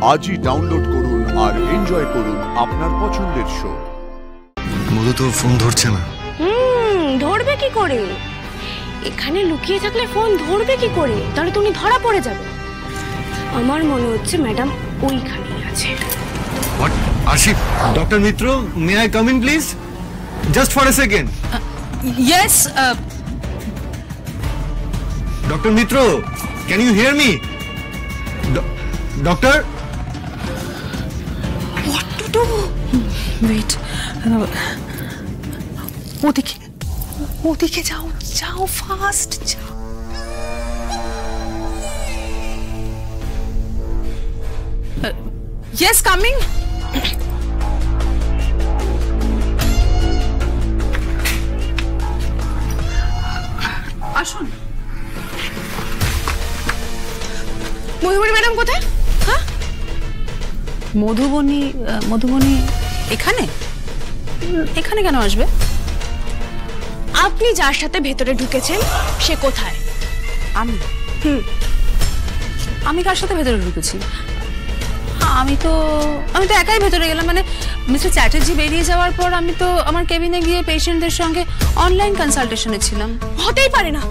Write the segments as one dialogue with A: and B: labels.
A: আজই ডাউনলোড করুন আর এনজয় করুন আপনার পছন্দের শো।
B: মধু তো ফোন ধরছে না।
C: ধরবে কি করে? এখানে লুকিয়ে থাকলে ফোন ধরবে কি করে? তাহলে তুমি ধরা পড়ে যাবে। আমার মনে হচ্ছে ম্যাডাম ওইখানেই আছে।
B: What? Arship, Dr. Mitro, may I come in please? Just for a second.
D: Yes.
B: Dr. Mitro, can you hear me? Doctor?
D: What to do? Wait. ওদিকে যাও ফাস্ট যাও। Yes, coming. আসুন।
C: মধুবনী ম্যাডাম কোথায়? হ্যাঁ,
D: মধুবনী এখানে কেন আসবে?
C: আপনি যার সাথে ভেতরে ঢুকেছেন সে কোথায়?
D: আমি কার সাথে ভেতরে ঢুকেছি? আমি তো একাই ভেতরে গেলাম। মানে মিস্টার চ্যাটার্জি বেরিয়ে যাওয়ার পর আমি তো আমার কেবিনে গিয়ে পেশেন্টদের সঙ্গে অনলাইন কনসালটেশনে ছিলাম।
C: হতেই পারে না।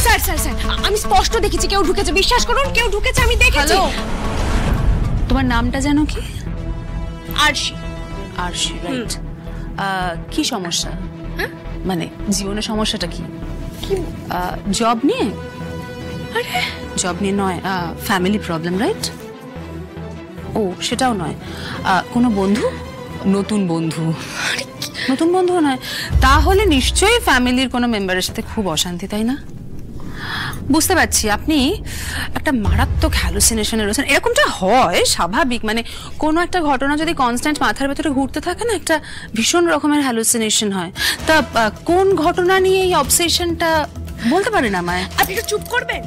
C: স্যার আমি স্পষ্ট দেখেছি কেউ ঢুকেছে। বিশ্বাস করুন, কেউ ঢুকেছে, আমি দেখেছি।
D: তোমার নামটা জানো কি?
C: আরশি,
D: রাইট। কি সমস্যা? মানে জীবনের সমস্যাটা কি? জব নিয়ে?
C: আরে
D: জব নিয়ে নয়, ফ্যামিলি প্রবলেম, রাইট? ও সেটাও নয়। কোনো বন্ধু? নতুন বন্ধু নয়। তাহলে নিশ্চয়ই ফ্যামিলির কোনো মেম্বারের সাথে খুব অশান্তি, তাই না? বুঝতে পারছি আপনি একটা মারাত্মক হ্যালুসিনেশনে রয়েছেন। এরকমটা হয় স্বাভাবিক। মানে কোনো একটা ঘটনা যদি কনস্ট্যান্ট মাথার ভেতরে ঘুরতে থাকে না, একটা ভীষণ রকমের হ্যালুসিনেশন হয়। তা কোন ঘটনা নিয়ে এই অবসেশনটা বলতে পারেন আমায়?
C: আপনি একটু চুপ করবেন?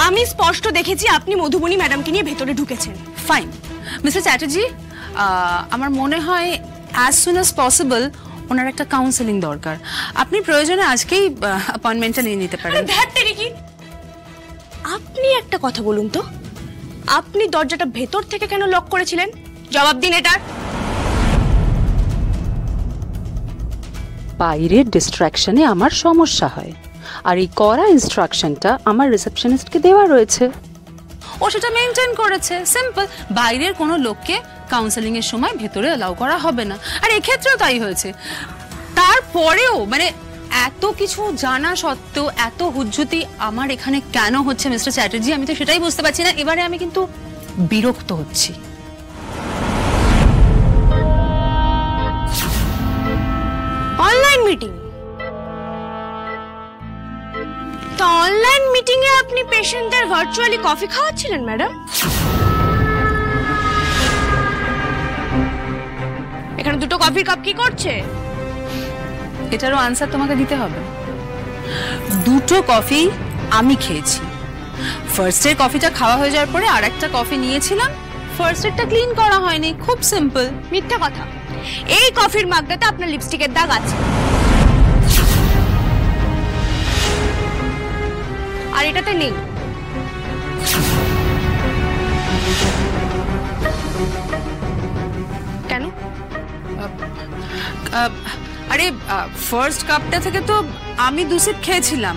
C: আমি স্পষ্ট দেখেছি আপনি মধুবনী ম্যাডামকে নিয়ে ভেতরে ঢুকেছেন।
D: ফাইন মিস্টার চ্যাটার্জি, আমার মনে হয় অ্যাজ সুন অ্যাজ পসিবল ওনার একটা কাউন্সেলিং দরকার। আপনি প্রয়োজনে আজকেই অ্যাপয়েন্টমেন্টটা নিয়ে নিতে পারেন।
C: আপনি একটা কথা বলুন তো, আপনি দরজাটা ভেতর থেকে কেন লক করেছিলেন? জবাব দিন এটার।
E: বাইরের ডিস্ট্রাকশনে আমার সমস্যা হয়, আর এই করা ইনস্ট্রাকশনটা আমার রিসেপশনিস্টকে দেওয়া রয়েছে।
D: ও সেটা মেনটেন করেছে। সিম্পল, বাইরের কোনো লোককে কাউন্সেলিং এর সময় ভেতরে অ্যালাউ করা হবে না। আর এক্ষেত্রেও তাই হয়েছে। তারপরেও মানে এত কিছু জানা সত্ত্বেও এত হুজ্জুতি আমার এখানে কেন হচ্ছে মিস্টার চ্যাটার্জি? আমি তো সেটাই বুঝতে পারছি না। এবারে আমি কিন্তু বিরক্ত হচ্ছি।
C: Online meeting? তো অনলাইন মিটিং এ আপনি পেশেন্টদের ভার্চুয়ালি কফি খাওয়াচ্ছিলেন ম্যাডাম? এখানে দুটো কফির কাপ কি করছে?
D: এটারও আনসার তোমাকে দিতে হবে। দুটো কফি আমি খেয়েছি। ফার্স্ট এর কফিটা খাওয়া হয়ে যাওয়ার পরে আরেকটা কফি নিয়েছিলাম। ফার্স্ট এরটা ক্লিন করা হয়নি। খুব সিম্পল।
C: মিথ্যা কথা। এই কফির মাগটাতে আপনার লিপস্টিকের দাগ আছে, আর এটাতে নেই। কেন?
D: আরে ফার্স্ট কাপটা থেকে তো আমি 2 সিপ খেয়েছিলাম,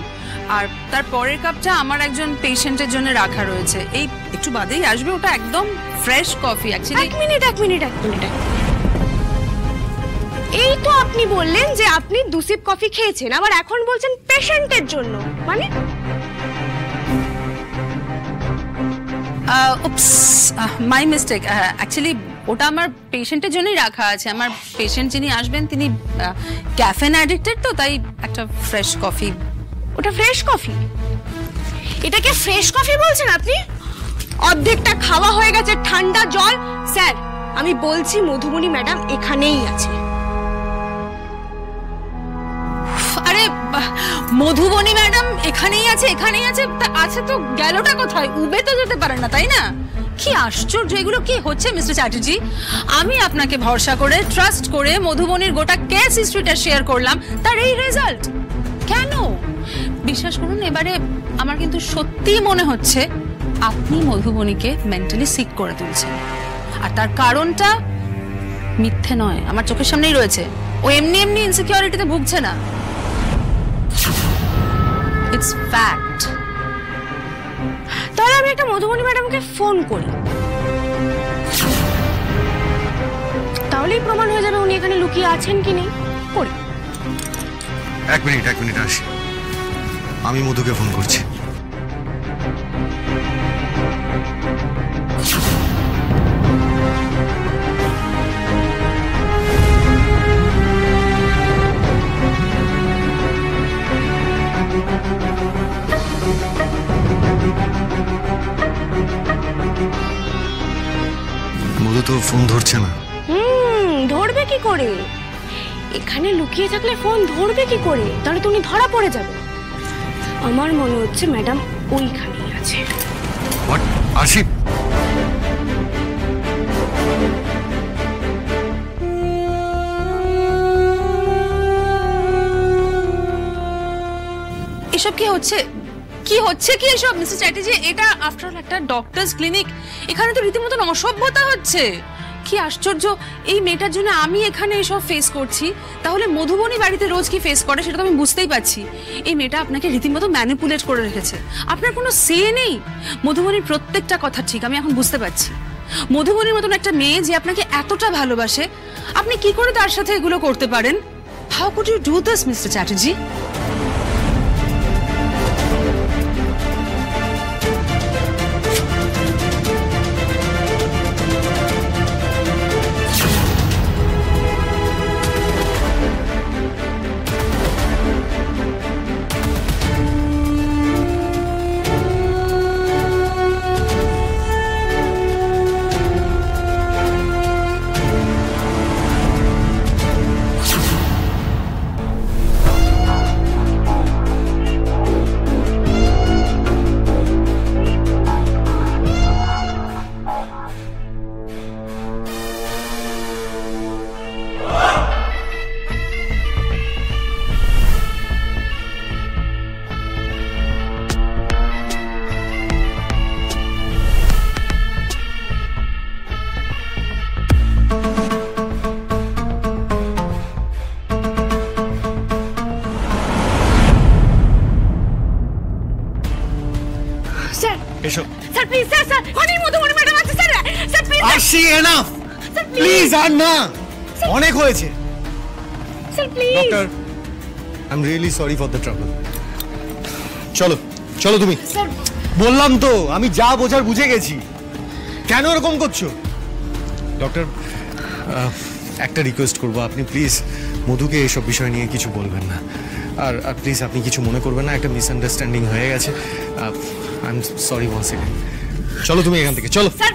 D: আর তার পরের কাপটা আমার একজন পেশেন্টের জন্য রাখা রয়েছে। এই একটু বাদেই আসবে, ওটা একদম ফ্রেশ কফি। অ্যাকচুয়ালি
C: এক মিনিট। এই তো আপনি বললেন যে আপনি 2 সিপ কফি খেয়েছেন, আবার এখন বলছেন পেশেন্টের জন্য। মানে
D: মাই মিস্টেক। অ্যাকচুয়ালি ওটা আমার পেশেন্টের জন্যই রাখা আছে। আমার পেশেন্ট যিনি আসবেন তিনি ক্যাফেন অ্যাডিক্টেড, তো তাই একটা ফ্রেশ কফি।
C: ওটা ফ্রেশ কফি? এটাকে ফ্রেশ কফি বলছেন আপনি? অর্ধেকটা খাওয়া হয়ে গেছে, ঠান্ডা জল। স্যার আমি বলছি মধুবনী ম্যাডাম এখানেই আছে।
D: আরে মধুবনী ম্যাডাম এখানেই আছে? আছে তো গেলটা কোথায়? উবে তো যেতে পারে না, তাই না? কি আশ্চর্য! এগুলো কি হচ্ছে মিস্টার চ্যাটার্জি? আমি আপনাকে ভরসা করে ট্রাস্ট করে মধুবনীর গোটা কেস হিস্ট্রিটা শেয়ার করলাম, তার এই রেজাল্ট কেন? বিশ্বাস করুন এবারে আমার কিন্তু সত্যিই মনে হচ্ছে আপনি মধুবনীকে মেন্টালি সিক করে তুলছেন, আর তার কারণটা মিথ্যে নয়, আমার চোখের সামনেই রয়েছে। ও এমনি এমনি ইনসিকিউরিটিতে ভুগছে না, ইটস ফ্যাক্ট।
C: তাহলে আমি একটা মধুবনী ম্যাডামকে ফোন করি, তাহলেই প্রমাণ হয়ে যাবে উনি এখানে লুকিয়ে আছেন কি নেই। করি।
B: এক মিনিট আসি, আমি মধুকে ফোন করছি। মধু তো ফোন ধরছে না।
C: ধরবে কি করে? এখানে লুকিয়ে থাকলে ফোন ধরবে কি করে? তাহলে তো উনি ধরা পড়ে যাবে। আমার মনে হচ্ছে ম্যাডাম ওইখানেই আছে।
B: হোয়াট? আশিক,
D: এসব কি হচ্ছে? কি এসব মিস্টার চ্যাটার্জি? এটা আফটার অল একটা ডক্টরস ক্লিনিক, এখানে তো রীতিমতো অসভ্যতা হচ্ছে। কি আশ্চর্য, এই মেয়েটার জন্য আমি এখানে এসব ফেস করছি, তাহলে মধুবনী বাড়িতে রোজ কি ফেস করে সেটা তো আমি বুঝতেই পারছি। এই মেয়েটা আপনাকে রীতিমতো ম্যানিপুলেট করে রেখেছে, আপনার কোনো সে নেই। মধুবনীর প্রত্যেকটা কথা ঠিক আমি এখন বুঝতে পারছি। মধুবনীর মতন একটা মেয়ে যে আপনাকে এতটা ভালোবাসে, আপনি কি করে তার সাথে এগুলো করতে পারেন? How could you do this Mister Chatterjee?
B: এসো।
C: স্যার প্লিজ, স্যার অনেক মধুবনী ম্যাডাম আছে স্যার। স্যার প্লিজ,
B: আশি, এনাফ
C: স্যার
B: প্লিজ, আর না, অনেক হয়েছে।
C: Sir please.
B: Doctor, I am really sorry for the trouble. চলো চলো, তুমি।
C: স্যার
B: বললাম তো আমি যা বোঝার বুঝে গেছি, কেন এরকম করছো? ডক্টর, একটা রিকোয়েস্ট করবো, আপনি প্লিজ মধুকে এইসব বিষয় নিয়ে কিছু বলবেন না। আর প্লিজ আপনি কিছু মনে করবেন না, একটা মিসআন্ডারস্ট্যান্ডিং হয়ে গেছে। I am sorry once again. চলো তুমি এখান থেকে, চলো।
C: স্যার